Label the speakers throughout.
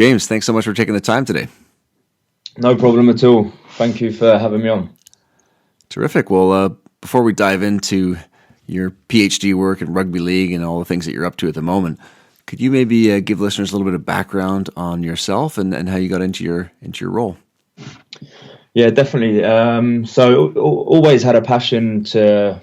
Speaker 1: James, thanks so much for taking the time today.
Speaker 2: No problem at all. Thank you for having me on.
Speaker 1: Terrific. Well, before we dive into your PhD work and rugby league and all the things that you're up to at the moment, could you maybe give listeners a little bit of background on yourself and how you got into your role?
Speaker 2: Yeah, definitely. So always had a passion to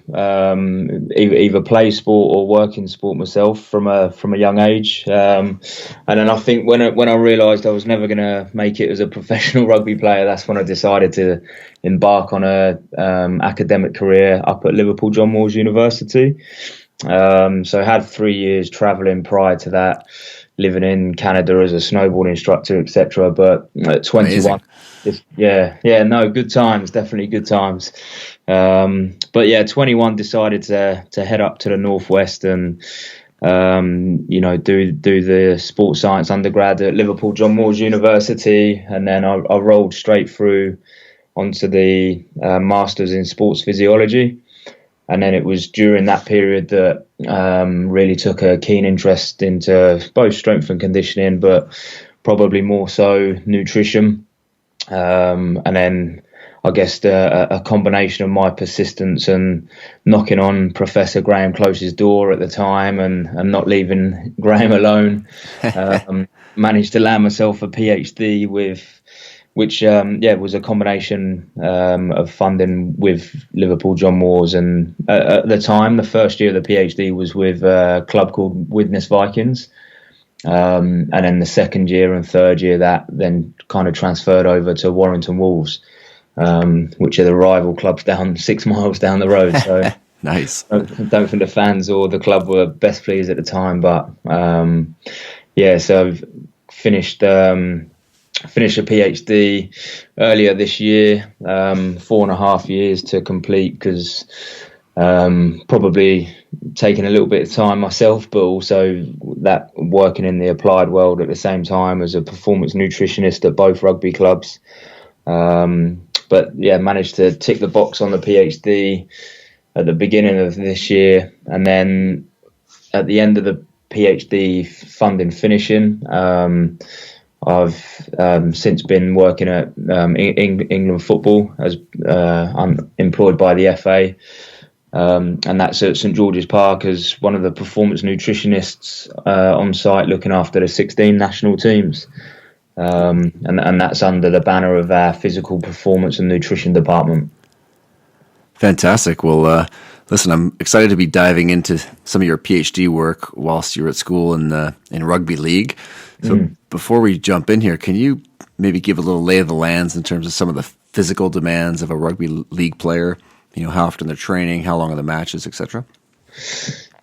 Speaker 2: either play sport or work in sport myself from a young age. And then I think when I realised I was never going to make it as a professional rugby player, that's when I decided to embark on a academic career up at Liverpool John Moores University. So I had 3 years travelling prior to that, living in Canada as a snowboard instructor, etc. But at 21, good times, definitely good times. But yeah, 21 decided to head up to the northwest and do the sports science undergrad at Liverpool John Moores University, and then I rolled straight through onto the masters in sports physiology. And then it was during that period that really took a keen interest into both strength and conditioning, but probably more so nutrition. And then I guess a combination of my persistence and knocking on Professor Graham Close's door at the time and not leaving Graham alone, managed to land myself a PhD which was a combination of funding with Liverpool John Moores, and at the time, the first year of the PhD was with a club called Widnes Vikings, and then the second year and third year that then kind of transferred over to Warrington Wolves, which are the rival clubs down 6 miles down the road. So
Speaker 1: nice.
Speaker 2: I don't think the fans or the club were best pleased at the time, but so I've finished a PhD earlier this year, 4.5 years to complete, because probably taking a little bit of time myself, but also that working in the applied world at the same time as a performance nutritionist at both rugby clubs. But yeah, managed to tick the box on the PhD at the beginning of this year, and then at the end of the PhD funding finishing, I've since been working at England football as I'm employed by the FA, and that's at St George's Park as one of the performance nutritionists on site, looking after the 16 national teams, and that's under the banner of our physical performance and nutrition department.
Speaker 1: Fantastic. Well, listen, I'm excited to be diving into some of your PhD work whilst you're at school in rugby league. So before we jump in here, can you maybe give a little lay of the lands in terms of some of the physical demands of a rugby league player? You know, how often they're training, how long are the matches, etc.?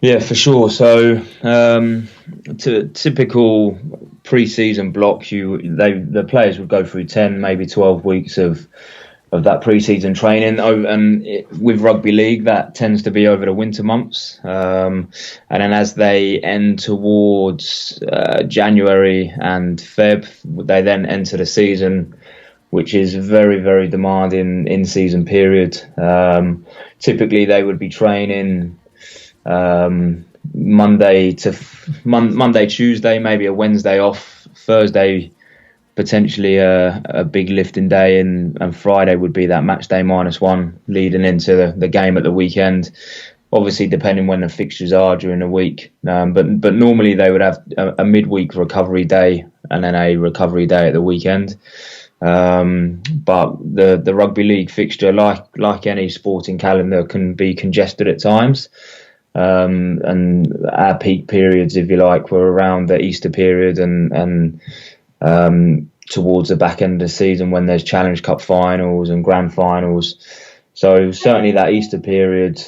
Speaker 2: Yeah, for sure. So to typical pre-season block, the players would go through 10, maybe 12 weeks of that pre-season training, and with rugby league that tends to be over the winter months, and then as they end towards January and Feb, they then enter the season, which is very, very demanding in-season period. Typically they would be training Monday, Tuesday, maybe a Wednesday off, Thursday potentially a big lifting day, and Friday would be that match day -1 leading into the game at the weekend, obviously depending when the fixtures are during the week, but normally they would have a midweek recovery day and then a recovery day at the weekend. But the rugby league fixture, like any sporting calendar, can be congested at times, and our peak periods, if you like, were around the Easter period and towards the back end of the season when there's Challenge Cup finals and grand finals. So certainly that Easter period,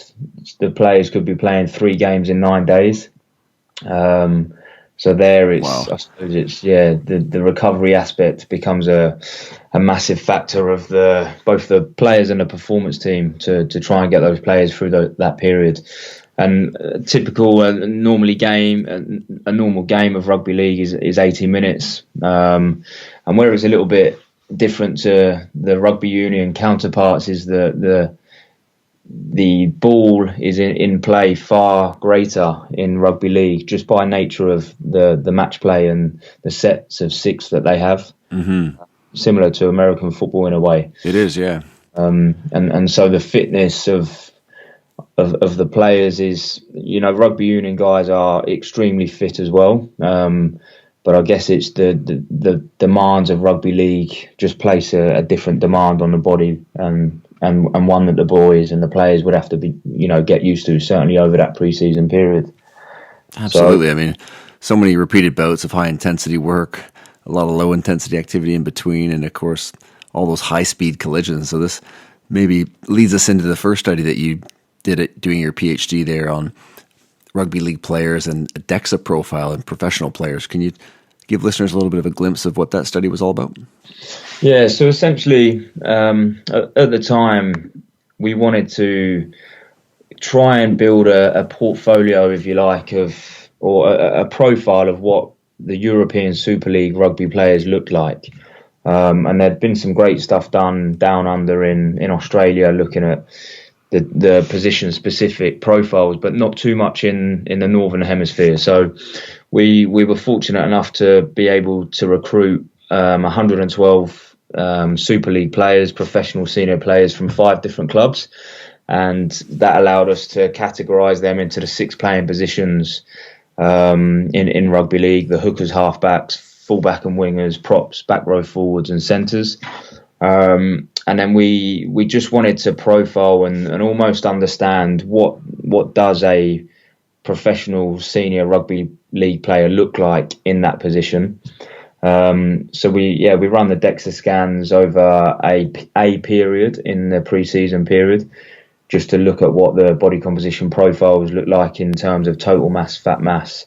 Speaker 2: the players could be playing 3 games in 9 days. So there it's, wow. I suppose it's, the recovery aspect becomes a massive factor of both the players and the performance team to try and get those players through that period. And a normal game of rugby league is 80 minutes. And where it's a little bit different to the rugby union counterparts is the the ball is in play far greater in rugby league just by nature of the match play and the sets of 6 that they have.
Speaker 1: Mm-hmm.
Speaker 2: Similar to American football in a way.
Speaker 1: It is, yeah.
Speaker 2: And so the fitness of the players is, rugby union guys are extremely fit as well. But I guess it's the demands of rugby league just place a different demand on the body, and one that the boys and the players would have to be, get used to, certainly over that pre-season period.
Speaker 1: Absolutely. I mean, so many repeated bouts of high intensity work, a lot of low intensity activity in between, and of course, all those high speed collisions. So this maybe leads us into the first study that you did doing your PhD there on rugby league players and a DEXA profile in professional players. Can you give listeners a little bit of a glimpse of what that study was all about?
Speaker 2: Yeah, so essentially, at the time, we wanted to try and build a portfolio, if you like, or a profile of what the European Super League rugby players looked like. And there'd been some great stuff done down under in Australia, looking at the position-specific profiles, but not too much in the Northern Hemisphere. So we were fortunate enough to be able to recruit 112 Super League players, professional senior players from 5 different clubs, and that allowed us to categorise them into the 6 playing positions in rugby league: the hookers, halfbacks, fullback and wingers, props, back row forwards, and centres. And then we just wanted to profile and almost understand what does a professional senior rugby league player look like in that position. So we run the DEXA scans over a period in the pre-season period, just to look at what the body composition profiles look like in terms of total mass, fat mass,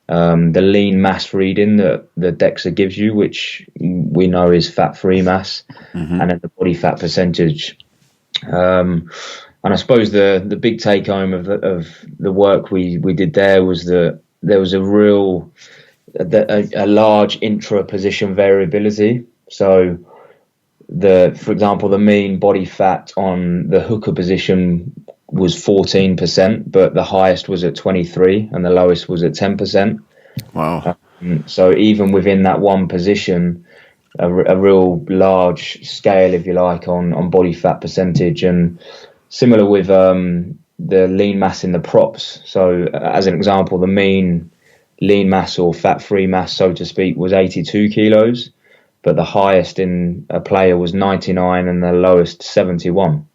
Speaker 2: the lean mass reading that the DEXA gives you, which we know is fat-free mass, and then the body fat percentage. And I suppose the big take home of the work we did there was that there was a large intra-position variability. So for example, the mean body fat on the hooker position was 14%, but the highest was at 23% and the lowest was at 10%.
Speaker 1: Wow.
Speaker 2: So even within that one position, a real large scale, if you like, on body fat percentage. And similar with the lean mass in the props. So as an example, the mean lean mass or fat-free mass, so to speak, was 82 kilos, but the highest in a player was 99 and the lowest 71.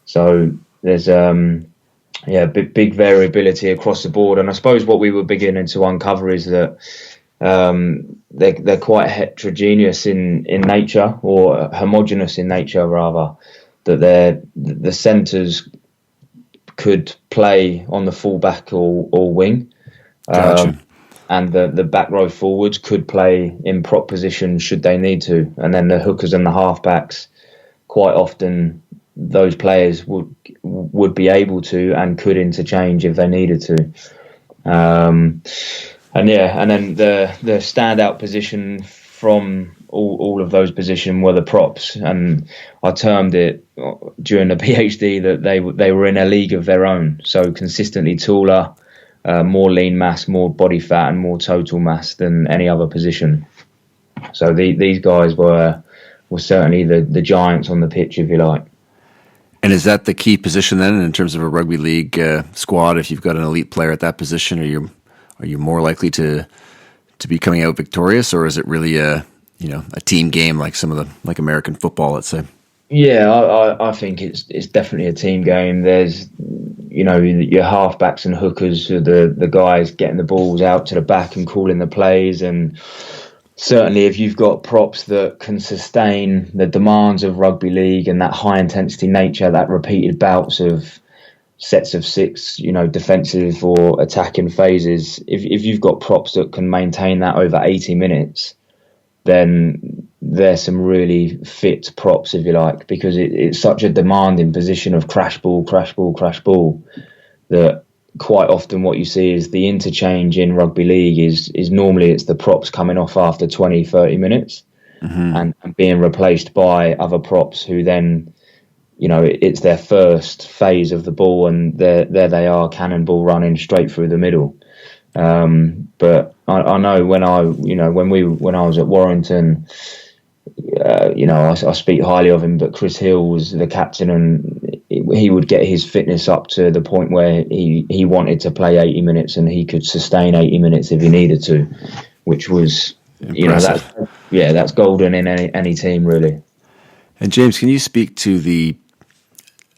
Speaker 2: So there's big variability across the board. And I suppose what we were beginning to uncover is that they're quite heterogeneous in nature, or homogeneous in nature rather, that the centres could play on the fullback or wing.
Speaker 1: Gotcha.
Speaker 2: And the back row forwards could play in prop position should they need to. And then the hookers and the halfbacks, quite often those players would be able to and could interchange if they needed to. And then the standout position from all of those positions were the props. And I termed it during the PhD that they were in a league of their own. So consistently taller, more lean mass, more body fat, and more total mass than any other position. So these guys were certainly the giants on the pitch, if you like.
Speaker 1: And is that the key position then in terms of a rugby league squad? If you've got an elite player at that position, are you more likely to be coming out victorious, or is it really a team game like like American football, let's say?
Speaker 2: Yeah, I think it's definitely a team game. There's your halfbacks and hookers are the guys getting the balls out to the back and calling the plays, and certainly if you've got props that can sustain the demands of rugby league and that high intensity nature, that repeated bouts of sets of 6, defensive or attacking phases, if you've got props that can maintain that over 80 minutes, then there's some really fit props, if you like, because it's such a demanding position of crash ball, that quite often what you see is the interchange in rugby league is normally it's the props coming off after 20-30 minutes and being replaced by other props who then it's their first phase of the ball, and there they are, cannonball running straight through the middle. But I know when I was at Warrington, I speak highly of him, but Chris Hill was the captain, and he would get his fitness up to the point where he wanted to play 80 minutes, and he could sustain 80 minutes if he needed to, which was,
Speaker 1: impressive.
Speaker 2: That's golden in any team, really.
Speaker 1: And James, can you speak to the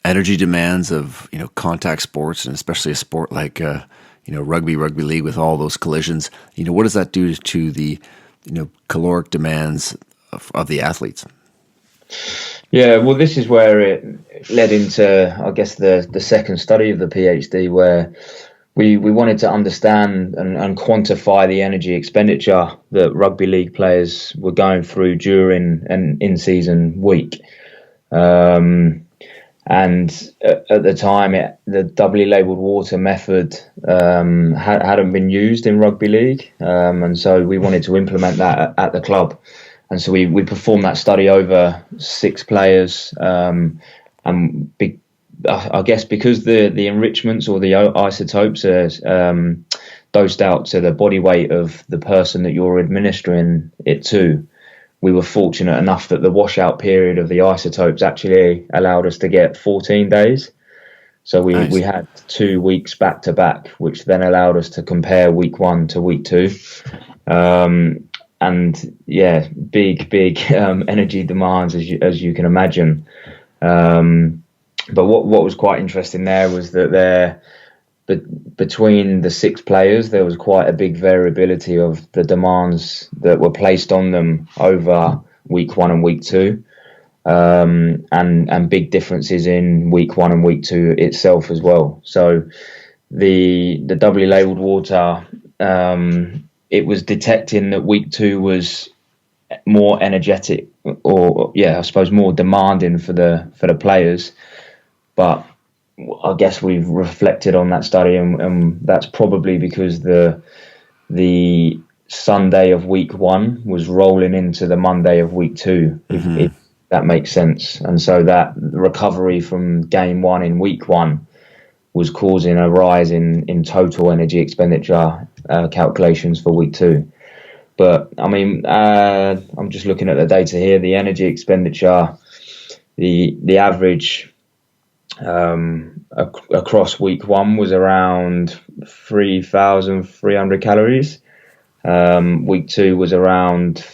Speaker 1: energy demands of contact sports, and especially a sport like rugby league with all those collisions? What does that do to the caloric demands of the athletes?
Speaker 2: Yeah, well, this is where it led into, I guess, the second study of the PhD, where we wanted to understand and quantify the energy expenditure that rugby league players were going through during an in-season week. And at the time, the doubly labelled water method hadn't been used in rugby league, and so we wanted to implement that at the club. And so we performed that study over 6 players, I guess because the enrichments or the isotopes are dosed out to the body weight of the person that you're administering it to, we were fortunate enough that the washout period of the isotopes actually allowed us to get 14 days. So we had 2 weeks back to back, which then allowed us to compare week 1 to week 2. And yeah, big energy demands, as you can imagine. But what was quite interesting there was that between the 6 players, there was quite a big variability of the demands that were placed on them over week 1 and week 2, and big differences in week 1 and week 2 itself as well. So the doubly labelled water, it was detecting that week 2 was more energetic, or I suppose more demanding for the players. But I guess we've reflected on that study, and that's probably because the Sunday of week 1 was rolling into the Monday of week 2, if that makes sense. And so that recovery from game 1 in week 1 was causing a rise in total energy expenditure calculations for week 2. But I mean, I'm just looking at the data here. The energy expenditure, the average across week 1 was around 3,300 calories. Week 2 was around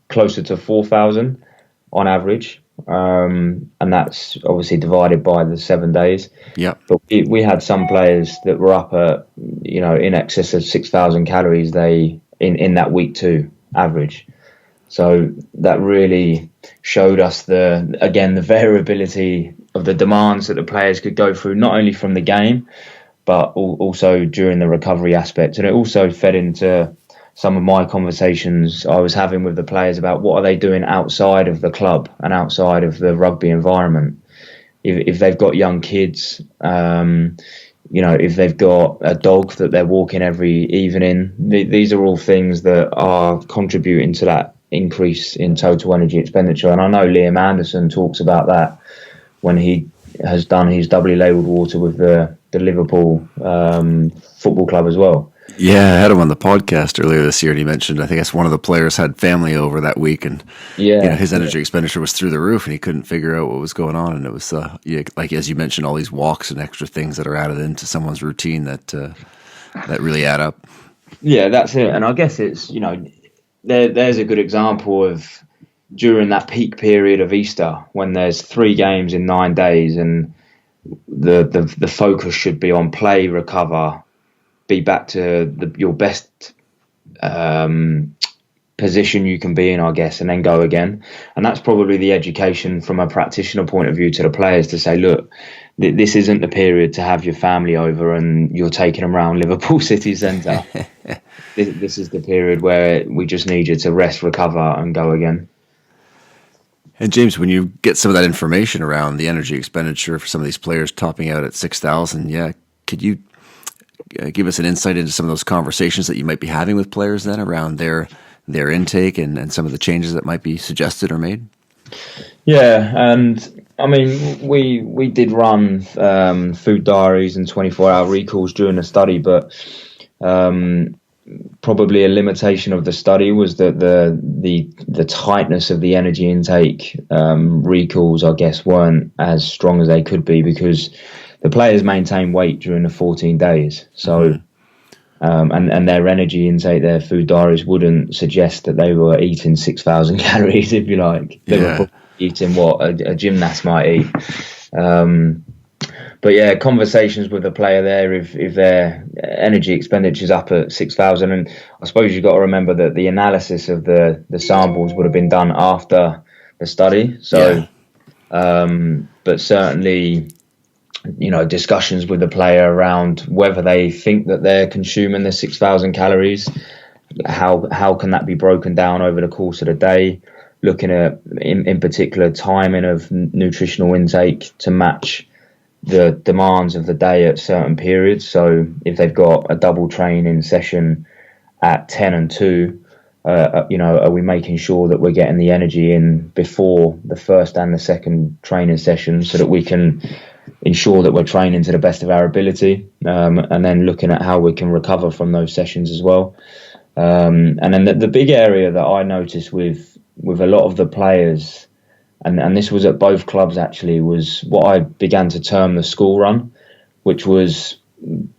Speaker 2: closer to 4,000 on average, and that's obviously divided by the 7 days.
Speaker 1: Yeah.
Speaker 2: But we had some players that were up at in excess of 6,000 calories in that week 2 average. So that really showed us the variability of the demands that the players could go through, not only from the game, but also during the recovery aspect. And it also fed into some of my conversations I was having with the players about what are they doing outside of the club and outside of the rugby environment. If they've got young kids, if they've got a dog that they're walking every evening, these are all things that are contributing to that increase in total energy expenditure. And I know Liam Anderson talks about that when he has done his doubly labelled water with the Liverpool football club as well.
Speaker 1: Yeah, I had him on the podcast earlier this year, and he mentioned, I think that's one of the players had family over that week, and his energy expenditure was through the roof, and he couldn't figure out what was going on. And it was like, as you mentioned, all these walks and extra things that are added into someone's routine that really add up.
Speaker 2: Yeah, that's it. And I guess it's there's a good example of during that peak period of Easter when there's 3 games in 9 days, and the focus should be on play, recover, be back to your best position you can be in, I guess, and then go again. And that's probably the education from a practitioner point of view to the players, to say, look, this isn't the period to have your family over and you're taking them around Liverpool city centre. This is the period where we just need you to rest, recover, and go again.
Speaker 1: And James, when you get some of that information around the energy expenditure for some of these players topping out at 6,000, could you give us an insight into some of those conversations that you might be having with players then around their intake and some of the changes that might be suggested or made?
Speaker 2: Yeah, and I mean, we did run food diaries and 24-hour recalls during the study, but probably a limitation of the study was that the tightness of the energy intake recalls, I guess, weren't as strong as they could be, because the players maintain weight during the 14 days. So, and their energy intake, their food diaries wouldn't suggest that they were eating 6,000 calories, if you like. They were probably eating what a gymnast might eat. But yeah, conversations with the player there, if their energy expenditure is up at 6,000, and I suppose you've got to remember that the analysis of the samples would have been done after the study. So, but certainly, discussions with the player around whether they think that they're consuming the 6,000 calories, how can that be broken down over the course of the day, looking at in particular timing of nutritional intake to match the demands of the day at certain periods. So if they've got a double training session at 10 and 2, are we making sure that we're getting the energy in before the first and the second training session, so that we can ensure that we're training to the best of our ability, and then looking at how we can recover from those sessions as well. And then the big area that I noticed with a lot of the players, and this was at both clubs actually, was what I began to term the school run, which was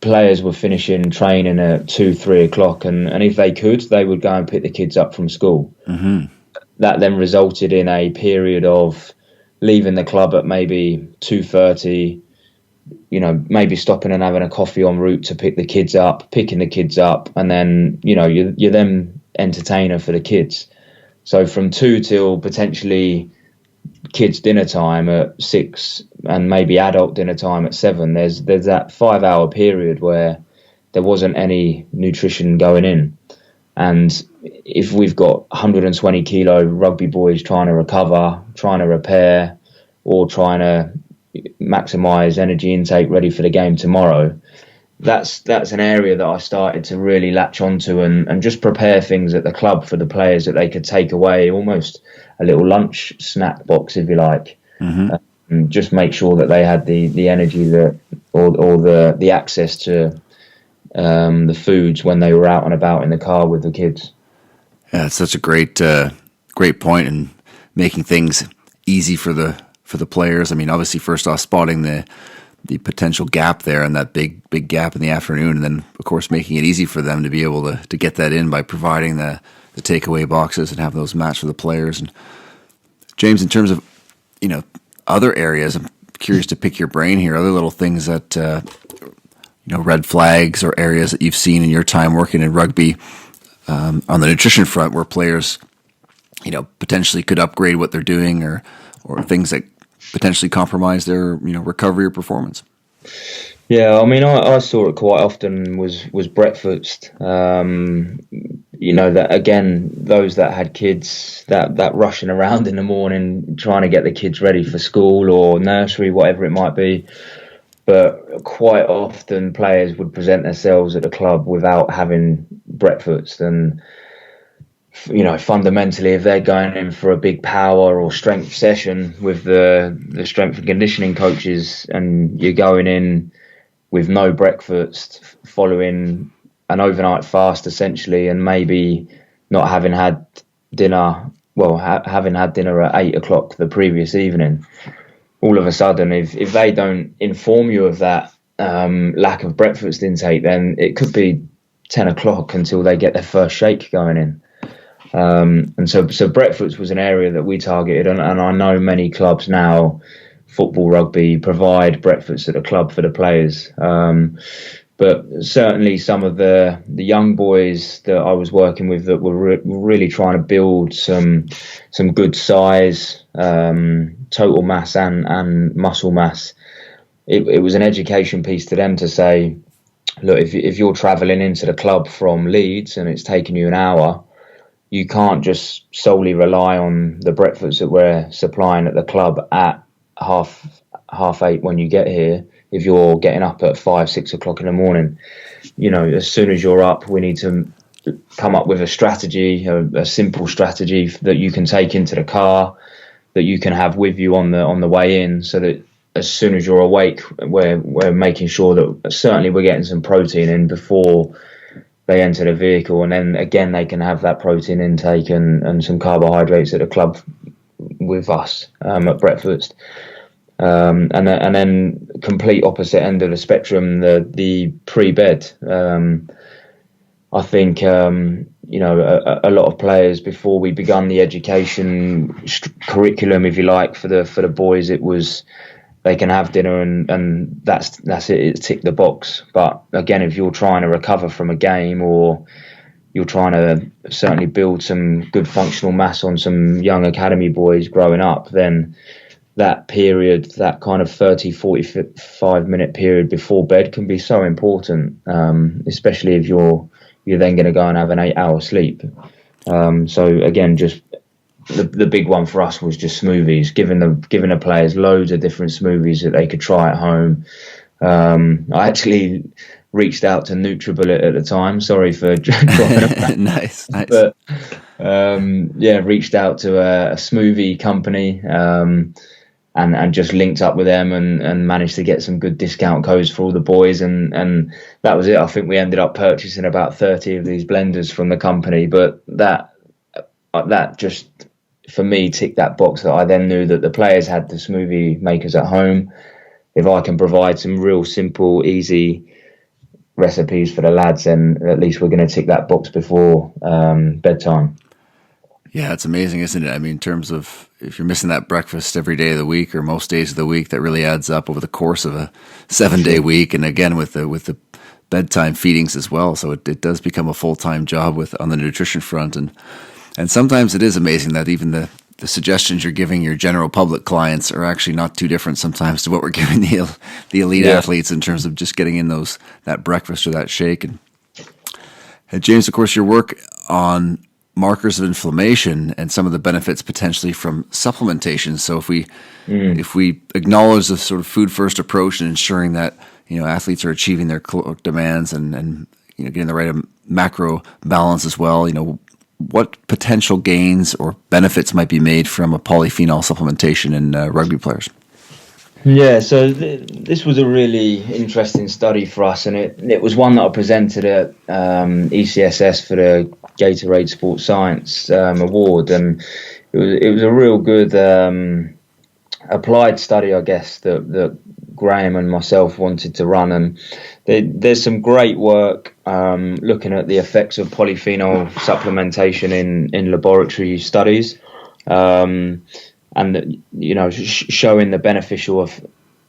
Speaker 2: players were finishing training at 2-3 o'clock, and if they could, they would go and pick the kids up from school. That then resulted in a period of leaving the club at maybe 2:30, maybe stopping and having a coffee en route to pick the kids up, picking the kids up, and then you're then entertainer for the kids. So from 2 till potentially kids dinner time at 6, and maybe adult dinner time at 7, there's that 5-hour period where there wasn't any nutrition going in. And if we've got 120 kilo rugby boys trying to recover, trying to repair, or trying to maximize energy intake ready for the game tomorrow, that's an area that I started to really latch onto and just prepare things at the club for the players that they could take away, almost a little lunch snack box, if you like. And just make sure that they had the energy that or the access to the foods when they were out and about in the car with the kids.
Speaker 1: Yeah, it's such a great point, and making things easy for the players. I mean, obviously, first off, spotting the potential gap there, and that big gap in the afternoon, and then of course making it easy for them to be able to get that in by providing the takeaway boxes and have those matched for the players. And James, in terms of other areas, I'm curious to pick your brain here. Other little things that red flags or areas that you've seen in your time working in rugby on the nutrition front, where players potentially could upgrade what they're doing, or things that potentially compromise their recovery or performance.
Speaker 2: Yeah, I mean, I saw it quite often was breakfast. That again, those that had kids, that rushing around in the morning trying to get the kids ready for school or nursery, whatever it might be. But quite often players would present themselves at the club without having breakfast. And fundamentally, if they're going in for a big power or strength session with the strength and conditioning coaches, and you're going in with no breakfast, following an overnight fast essentially, and maybe not having had dinner, having had dinner at 8 o'clock the previous evening, all of a sudden, if they don't inform you of that lack of breakfast intake, then it could be 10 o'clock until they get their first shake going in. And so breakfast was an area that we targeted, and I know many clubs now, football, rugby, provide breakfast at the club for the players. But certainly some of the young boys that I was working with that were really trying to build some good size, total mass and muscle mass, it was an education piece to them to say, look, if you're travelling into the club from Leeds and it's taking you an hour, you can't just solely rely on the breakfast that we're supplying at the club at half 8 when you get here. If you're getting up at 5-6 o'clock in the morning, as soon as you're up, we need to come up with a strategy, a simple strategy that you can take into the car, that you can have with you on the way in, so that as soon as you're awake, we're making sure that certainly we're getting some protein in before they enter the vehicle, and then again they can have that protein intake and some carbohydrates at the club with us at breakfast. And then complete opposite end of the spectrum, the pre-bed. I think a lot of players, before we begun the education curriculum, if you like, for the boys, it was they can have dinner and that's it. It's tick the box. But again, if you're trying to recover from a game, or you're trying to certainly build some good functional mass on some young academy boys growing up, then that period, that kind of 30-45 minute period before bed can be so important, especially if you're then going to go and have an 8-hour sleep. So again, just the big one for us was just smoothies, giving the players loads of different smoothies that they could try at home. I actually reached out to Nutribullet at the time. Sorry for dropping
Speaker 1: nice.
Speaker 2: But reached out to a smoothie company, and just linked up with them and managed to get some good discount codes for all the boys, and that was it. I think we ended up purchasing about 30 of these blenders from the company, but that just, for me, ticked that box, that I then knew that the players had the smoothie makers at home. If I can provide some real simple, easy recipes for the lads, then at least we're going to tick that box before bedtime.
Speaker 1: Yeah, it's amazing, isn't it? I mean, in terms of if you're missing that breakfast every day of the week or most days of the week, that really adds up over the course of a 7-day week. And again, with the bedtime feedings as well. So it does become a full-time job on the nutrition front. And sometimes it is amazing that even the suggestions you're giving your general public clients are actually not too different sometimes to what we're giving the elite athletes in terms of just getting in that breakfast or that shake. And James, of course, your work on markers of inflammation and some of the benefits potentially from supplementation. So if we acknowledge the sort of food first approach and ensuring that athletes are achieving their caloric demands and getting the right macro balance as well, what potential gains or benefits might be made from a polyphenol supplementation in rugby players?
Speaker 2: Yeah, so this was a really interesting study for us, and it was one that I presented at ECSS for the Gatorade Sports Science Award, and it was a real good applied study, I guess, that Graham and myself wanted to run. And there's some great work looking at the effects of polyphenol supplementation in laboratory studies, and showing the beneficial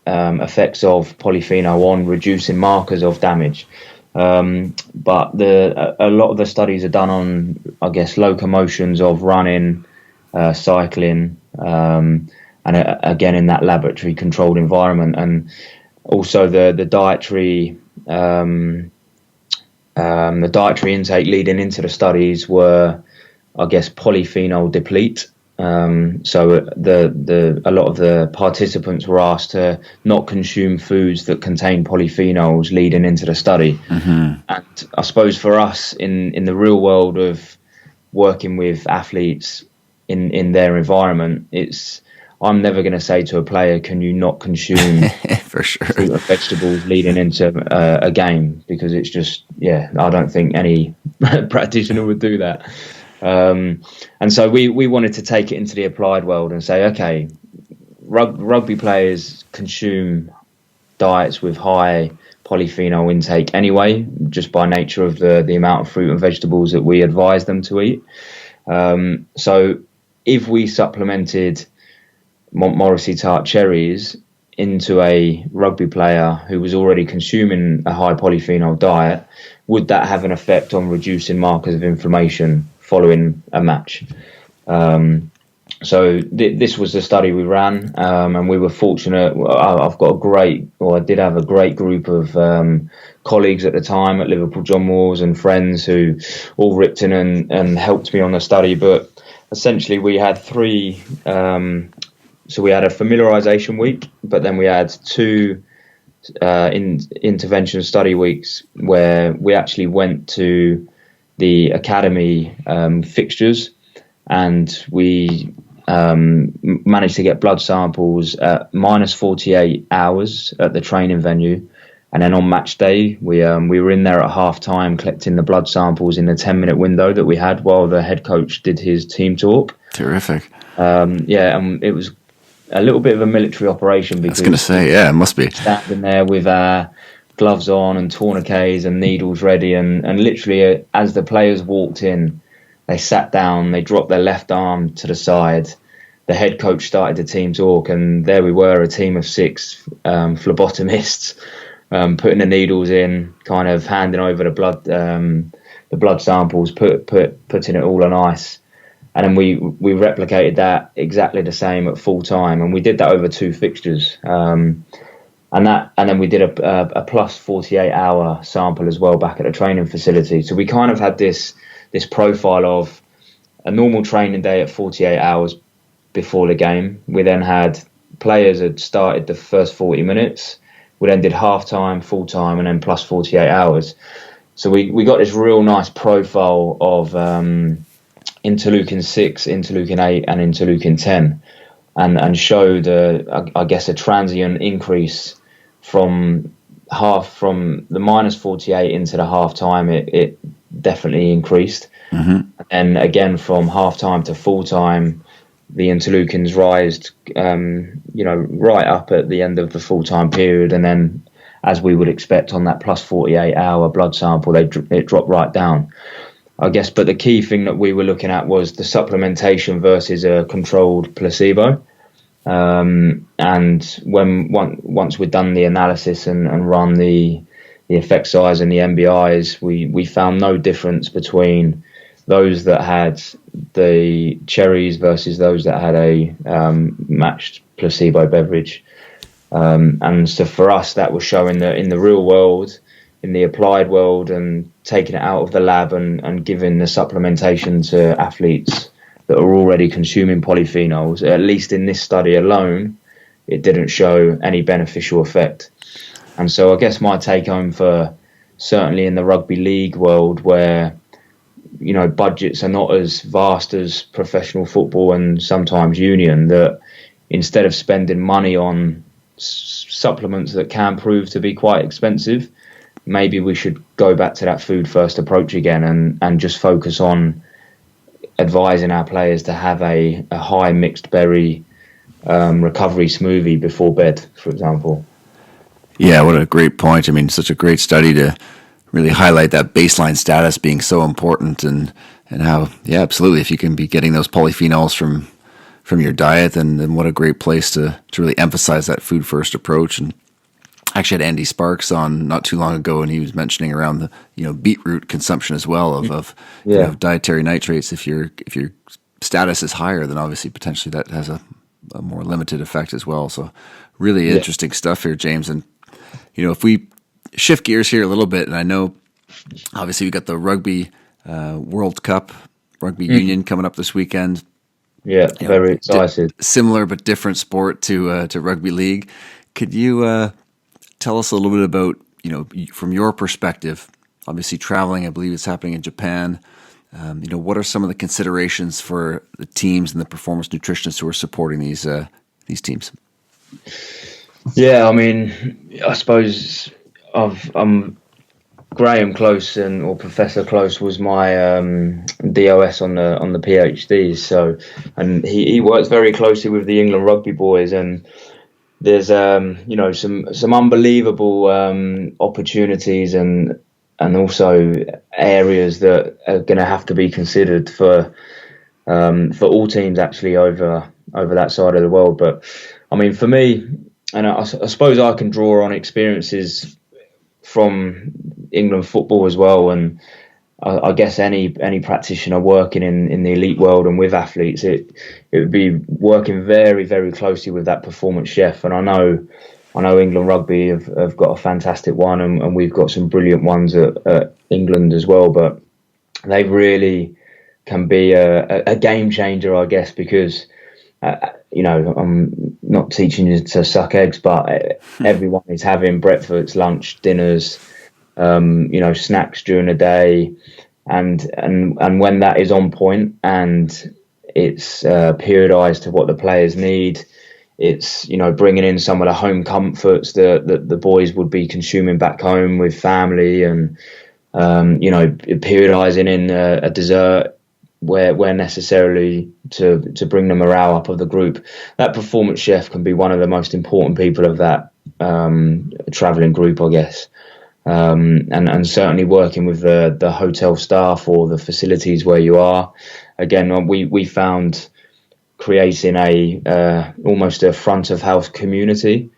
Speaker 2: effects of polyphenol on reducing markers of damage. But a lot of the studies are done on, I guess, locomotions of running, cycling, and again in that laboratory controlled environment, and also the dietary intake leading into the studies were, I guess, polyphenol deplete. So a lot of the participants were asked to not consume foods that contain polyphenols leading into the study. Mm-hmm. And I suppose for us in the real world of working with athletes in their environment, I'm never going to say to a player, can you not consume
Speaker 1: for sure
Speaker 2: fruit and vegetables leading into a game, because it's just, I don't think any practitioner would do that. And so we wanted to take it into the applied world and say, okay, rugby players consume diets with high polyphenol intake anyway, just by nature of the amount of fruit and vegetables that we advise them to eat. So if we supplemented Morrissey tart cherries into a rugby player who was already consuming a high polyphenol diet, would that have an effect on reducing markers of inflammation following a match? So this was the study we ran, and we were fortunate. I did have a great group of colleagues at the time at Liverpool John Moores and friends who all ripped in and helped me on the study. But essentially we had three, so we had a familiarization week, but then we had two intervention study weeks where we actually went to the academy fixtures, and we managed to get blood samples at minus 48 hours at the training venue. And then on match day, we were in there at half time collecting the blood samples in the 10-minute window that we had while the head coach did his team talk.
Speaker 1: Terrific.
Speaker 2: And it was a little bit of a military operation because
Speaker 1: I was going to say, yeah, it must be.
Speaker 2: Standing there with our gloves on and tourniquets and needles ready. And literally, as the players walked in, they sat down, they dropped their left arm to the side. The head coach started the team talk, and there we were, a team of 6 phlebotomists, putting the needles in, kind of handing over the blood samples, putting it all on ice. And then we replicated that exactly the same at full time, and we did that over 2 fixtures. And then we did a plus 48 hour sample as well back at the training facility. So we kind of had this profile of a normal training day at 48 hours before the game. We then had players had started the first 40 minutes. We then did half time, full time, and then plus 48 hours. So we got this real nice profile of interleukin 6, interleukin 8, and interleukin 10, and showed I guess a transient increase from the minus 48 into the half time. It definitely increased, and again from half time to full time, the interleukins rised, right up at the end of the full time period, and then as we would expect on that plus 48 hour blood sample, it dropped right down, I guess. But the key thing that we were looking at was the supplementation versus a controlled placebo. And once we'd done the analysis and run the effect size and the MBIs, we found no difference between those that had the cherries versus those that had a matched placebo beverage. And so for us, that was showing that in the real world, in the applied world, and taking it out of the lab and giving the supplementation to athletes that are already consuming polyphenols, at least in this study alone, it didn't show any beneficial effect. And so I guess my take home for certainly in the rugby league world, where budgets are not as vast as professional football and sometimes union, that instead of spending money on supplements that can prove to be quite expensive, maybe we should go back to that food first approach again and just focus on advising our players to have a high mixed berry recovery smoothie before bed, for example.
Speaker 1: Yeah, what a great point. I mean, such a great study to really highlight that baseline status being so important, and how, yeah, absolutely, if you can be getting those polyphenols from your diet, then what a great place to really emphasize that food first approach. And I actually had Andy Sparks on not too long ago, and he was mentioning around the beetroot consumption as well of dietary nitrates. If your status is higher, then obviously potentially that has a more limited effect as well. So really interesting stuff here, James. And if we shift gears here a little bit, and I know obviously we got the Rugby World Cup, Rugby Union coming up this weekend.
Speaker 2: Yeah, very excited.
Speaker 1: Similar but different sport to rugby league. Could you tell us a little bit about, from your perspective, obviously traveling, I believe it's happening in Japan. What are some of the considerations for the teams and the performance nutritionists who are supporting these teams?
Speaker 2: Yeah, I mean, I suppose Graham Close or Professor Close was my DOS on the PhD. So, and he works very closely with the England rugby boys, and there's some unbelievable opportunities and also areas that are going to have to be considered for all teams actually over that side of the world. But I mean, for me, and I suppose I can draw on experiences from England football as well, and I guess any practitioner working in the elite world and with athletes, it would be working very, very closely with that performance chef. And I know England Rugby have got a fantastic one, and we've got some brilliant ones at England as well. But they really can be a game changer, I guess, because I'm not teaching you to suck eggs, but everyone is having breakfast, lunch, dinners, snacks during the day, and when that is on point and It's periodized to what the players need. It's, bringing in some of the home comforts that the boys would be consuming back home with family, and periodizing in a dessert where necessarily to bring the morale up of the group. That performance chef can be one of the most important people of that traveling group, I guess. And certainly working with the hotel staff or the facilities where you are. Again, we found creating almost a front of house community,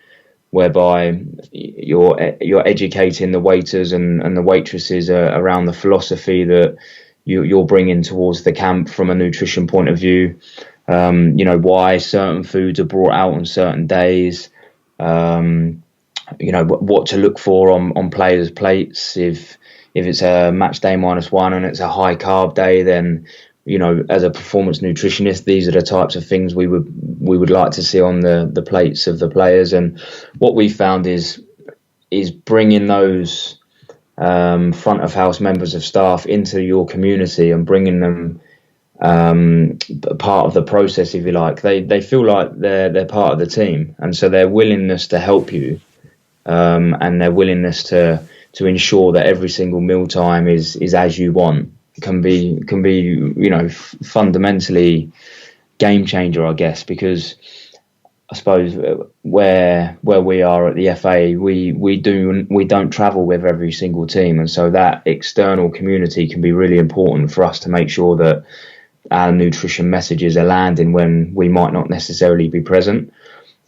Speaker 2: whereby you're educating the waiters and the waitresses around the philosophy that you're bringing towards the camp from a nutrition point of view. Why certain foods are brought out on certain days. What to look for on players' plates. If it's a match day -1 and it's a high carb day, then as a performance nutritionist, these are the types of things we would like to see on the plates of the players. And what we found is bringing those front of house members of staff into your community and bringing them part of the process, if you like. They feel like they're part of the team, and so their willingness to help you and their willingness to ensure that every single mealtime is as you want can be fundamentally game changer, I guess, because I suppose where we are at the FA, we don't travel with every single team, and so that external community can be really important for us to make sure that our nutrition messages are landing when we might not necessarily be present.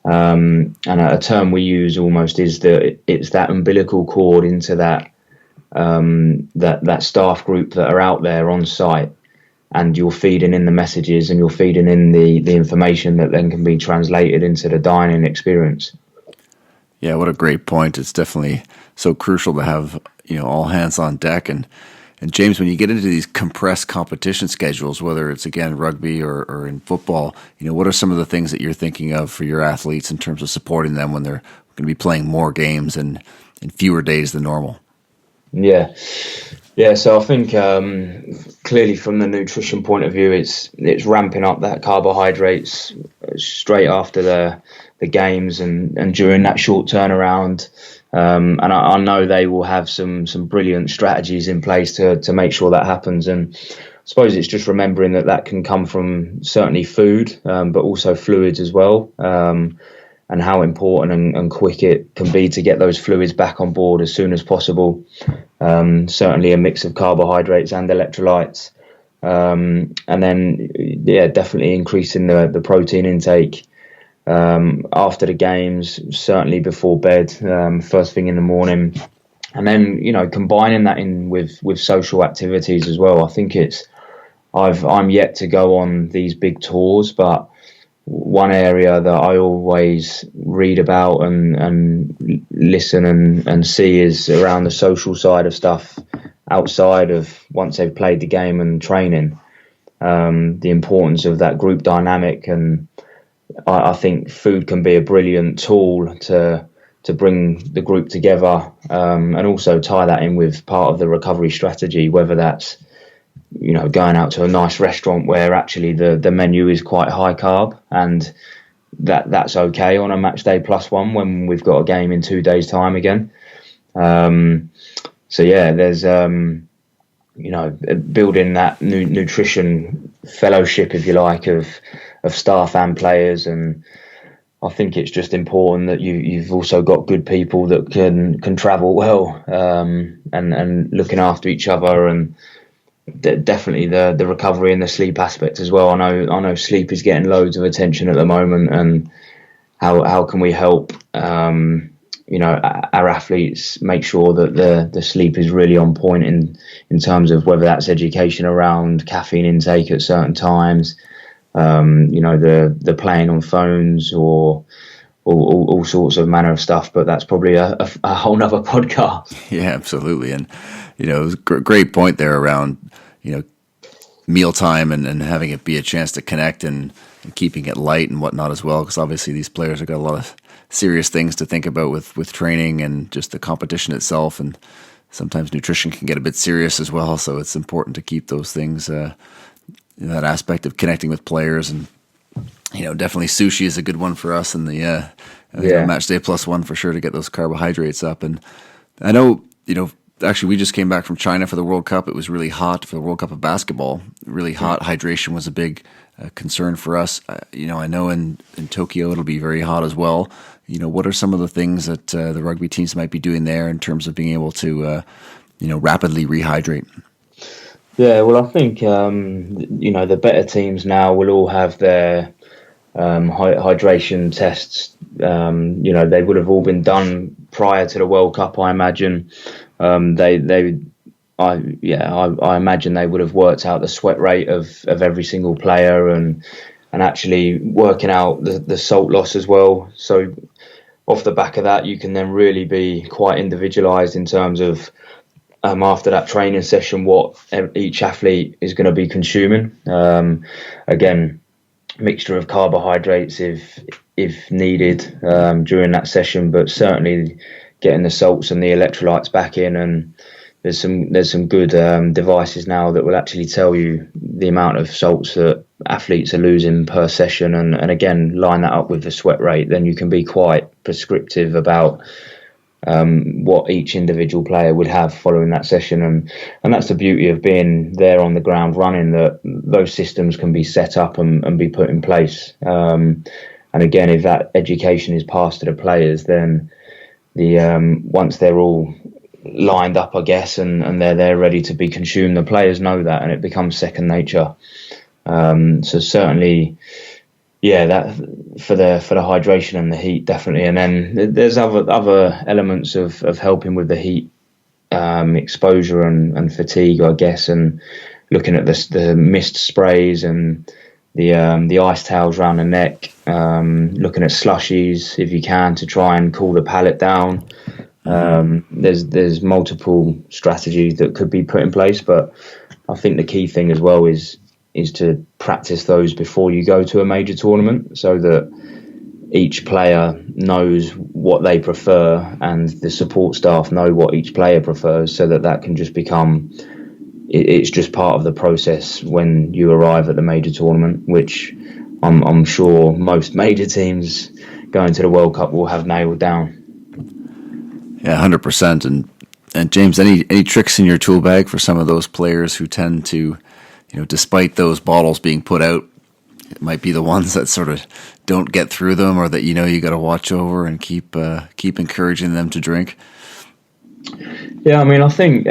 Speaker 2: And a term we use almost is that it's that umbilical cord into that staff group that are out there on site, and you're feeding in the messages and you're feeding in the information that then can be translated into the dining experience.
Speaker 1: Yeah, what a great point. It's definitely so crucial to have, all hands on deck. And James, when you get into these compressed competition schedules, whether it's, again, rugby or in football, what are some of the things that you're thinking of for your athletes in terms of supporting them when they're going to be playing more games and in fewer days than normal?
Speaker 2: Yeah. So I think clearly from the nutrition point of view, it's ramping up that carbohydrates straight after the games and during that short turnaround. And I know they will have some brilliant strategies in place to make sure that happens. And I suppose it's just remembering that can come from certainly food, but also fluids as well. And how important and quick it can be to get those fluids back on board as soon as possible. Certainly a mix of carbohydrates and electrolytes. And then, definitely increasing the protein intake after the games, certainly before bed, first thing in the morning. And then, combining that in with social activities as well. I think I'm yet to go on these big tours, but one area that I always read about and listen and see is around the social side of stuff outside of once they've played the game and training. The importance of that group dynamic, and I think food can be a brilliant tool to bring the group together, and also tie that in with part of the recovery strategy, whether that's going out to a nice restaurant where actually the menu is quite high carb, and that's okay on a match day +1 when we've got a game in 2 days' time again. There's building that nutrition fellowship, if you like, of staff and players. And I think it's just important that you've also got good people that can travel well, and looking after each other, and definitely the recovery and the sleep aspect as well. I know sleep is getting loads of attention at the moment, and how can we help our athletes make sure that the sleep is really on point in terms of whether that's education around caffeine intake at certain times, the playing on phones or all sorts of manner of stuff. But that's probably a whole nother podcast.
Speaker 1: Yeah, absolutely. And it was a great point there around mealtime and having it be a chance to connect and keeping it light and whatnot as well, because obviously these players have got a lot of serious things to think about with training and just the competition itself, and sometimes nutrition can get a bit serious as well, so it's important to keep those things that aspect of connecting with players, and definitely sushi is a good one for us, and the match day plus one for sure to get those carbohydrates up. And I know actually we just came back from China for the World Cup. It was really hot for the World Cup of basketball. Really hot. Hydration was a big concern for us. I know in Tokyo it'll be very hot as well. What are some of the things that the rugby teams might be doing there in terms of being able to rapidly rehydrate?
Speaker 2: Yeah, well, I think the better teams now will all have their hydration tests. They would have all been done prior to the World Cup, I imagine. I imagine they would have worked out the sweat rate of every single player and actually working out the salt loss as well. So off the back of that, you can then really be quite individualised in terms of after that training session what each athlete is going to be consuming. Again, mixture of carbohydrates if needed during that session, but certainly getting the salts and the electrolytes back in. And there's some good devices now that will actually tell you the amount of salts that athletes are losing per session, and again line that up with the sweat rate. Then you can be quite prescriptive about what each individual player would have following that session, and that's the beauty of being there on the ground running, that those systems can be set up and be put in place. And again, if that education is passed to the players, then once they're all lined up, I guess, and they're ready to be consumed, the players know that, and it becomes second nature. So certainly, yeah, that for the hydration and the heat, definitely. And then there's other elements of helping with the heat exposure and fatigue, I guess, and looking at the mist sprays and the ice towels around the neck, looking at slushies if you can to try and cool the palate down. There's multiple strategies that could be put in place, but I think the key thing as well is to practice those before you go to a major tournament, so that each player knows what they prefer and the support staff know what each player prefers, so that can just become, it's just part of the process when you arrive at the major tournament, which I'm sure most major teams going to the World Cup will have nailed down.
Speaker 1: Yeah, 100%. And James, any tricks in your tool bag for some of those players who tend to, despite those bottles being put out, it might be the ones that sort of don't get through them, or that you got to watch over and keep encouraging them to drink?
Speaker 2: Yeah, I mean, I think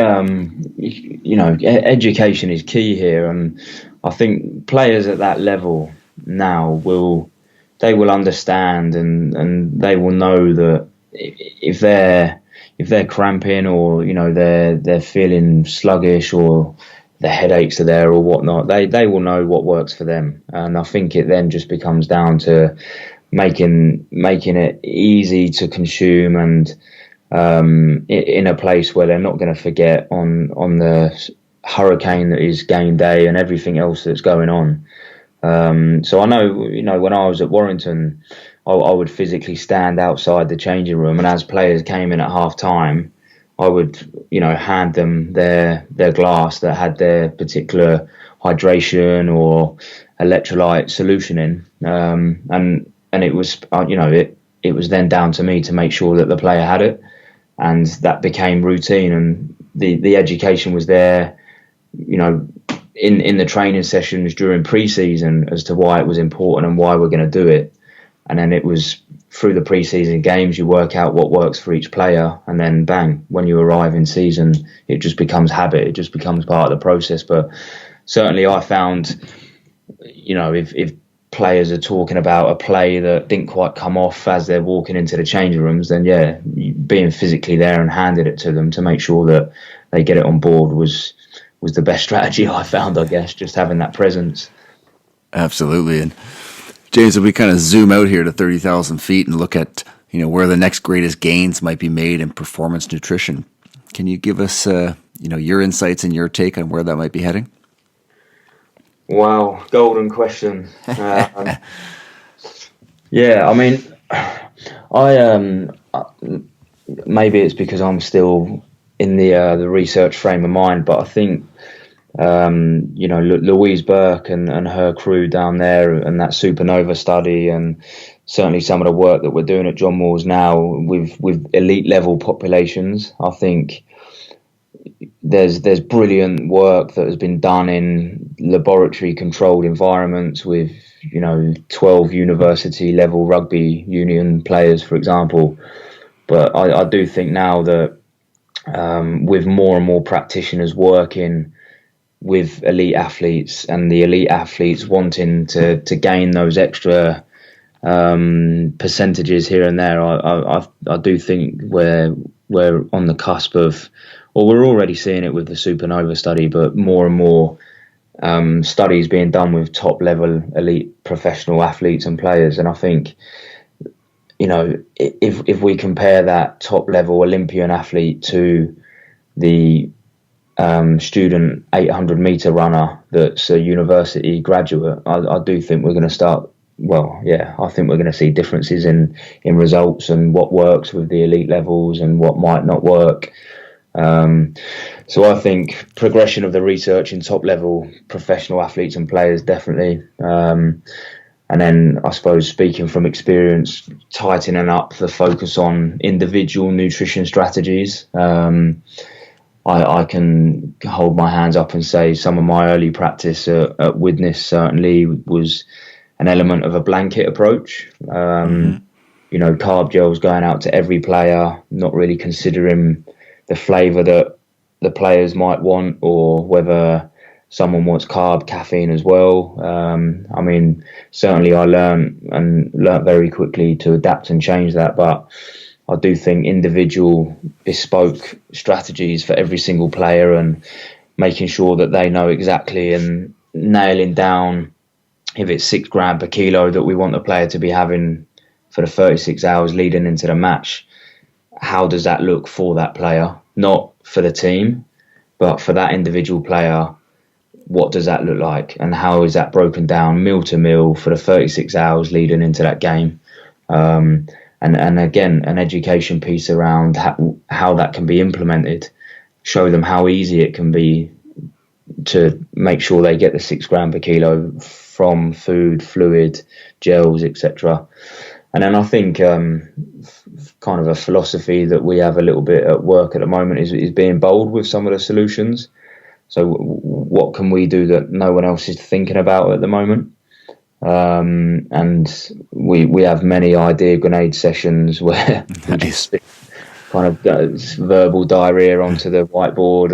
Speaker 2: education is key here, and I think players at that level now will understand, and they will know that if they're cramping, or they're feeling sluggish, or the headaches are there or whatnot, they will know what works for them. And I think it then just becomes down to making it easy to consume, and in a place where they're not going to forget on the hurricane that is game day and everything else that's going on. So I know, when I was at Warrington, I would physically stand outside the changing room, and as players came in at half time, I would, hand them their glass that had their particular hydration or electrolyte solution in, and it was, it was then down to me to make sure that the player had it, and that became routine, and the education was there, in the training sessions during pre-season as to why it was important and why we're going to do it. And then it was through the pre-season games, you work out what works for each player, and then bang, when you arrive in season, it just becomes habit. It just becomes part of the process. But certainly I found, if players are talking about a play that didn't quite come off as they're walking into the changing rooms, then yeah, being physically there and handing it to them to make sure that they get it on board was the best strategy I found, I guess, just having that presence.
Speaker 1: Absolutely. And James, if we kind of zoom out here to 30,000 feet and look at, where the next greatest gains might be made in performance nutrition, can you give us, your insights and your take on where that might be heading?
Speaker 2: Wow, golden question. Yeah, I mean, maybe it's because I'm still in the research frame of mind, but I think Louise Burke and her crew down there, and that supernova study, and certainly some of the work that we're doing at John Moores now with elite level populations. I think there's brilliant work that has been done in laboratory controlled environments with 12 university level rugby union players, for example. But I do think now that with more and more practitioners working with elite athletes, and the elite athletes wanting to gain those extra percentages here and there, I do think we're on the cusp of, or we're already seeing it with the supernova study, but more and more studies being done with top level elite professional athletes and players. And I think, if we compare that top level Olympian athlete to the student 800 meter runner that's a university graduate, I do think we're going to start. Well, yeah, I think we're going to see differences in results and what works with the elite levels and what might not work. So I think progression of the research in top level professional athletes and players, definitely. And then I suppose, speaking from experience, tightening up the focus on individual nutrition strategies. I can hold my hands up and say some of my early practice at Widnes certainly was an element of a blanket approach. Carb gels going out to every player, not really considering the flavour that the players might want, or whether someone wants carb, caffeine as well. Certainly I learned very quickly to adapt and change that, but I do think individual bespoke strategies for every single player, and making sure that they know exactly and nailing down if it's 6 grams per kilo that we want the player to be having for the 36 hours leading into the match. How does that look for that player? Not for the team, but for that individual player. What does that look like? And how is that broken down meal to meal for the 36 hours leading into that game? And again, an education piece around how that can be implemented. Show them how easy it can be to make sure they get the 6 grams per kilo from food, fluid, gels, etc. And then I think kind of a philosophy that we have a little bit at work at the moment is being bold with some of the solutions. So what can we do that no one else is thinking about at the moment? And we have many idea grenade sessions where we just kind of verbal diarrhea onto the whiteboard,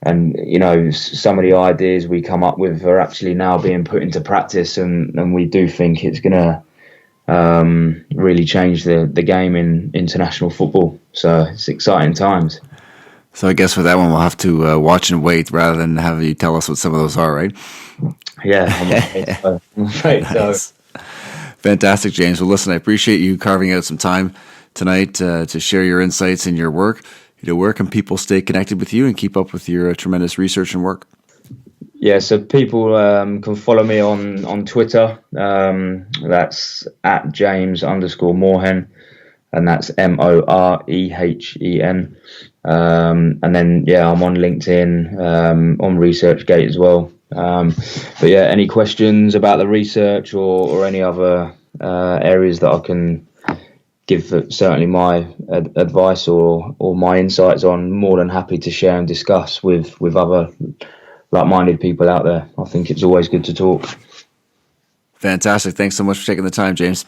Speaker 2: and some of the ideas we come up with are actually now being put into practice, and we do think it's going to really change the game in international football. So it's exciting times.
Speaker 1: So I guess for that one, we'll have to watch and wait rather than have you tell us what some of those are, right?
Speaker 2: Yeah, I'm afraid so.
Speaker 1: Nice. Fantastic, James. Well, listen, I appreciate you carving out some time tonight to share your insights and your work. Where can people stay connected with you and keep up with your tremendous research and work?
Speaker 2: Yeah, so people can follow me on Twitter. That's at James_Morehen, and that's Morehen. And then, I'm on LinkedIn, on ResearchGate as well. But yeah, any questions about the research or any other areas that I can give certainly my advice or my insights on, more than happy to share and discuss with other like-minded people out there. I think it's always good to talk.
Speaker 1: Fantastic. Thanks so much for taking the time, James.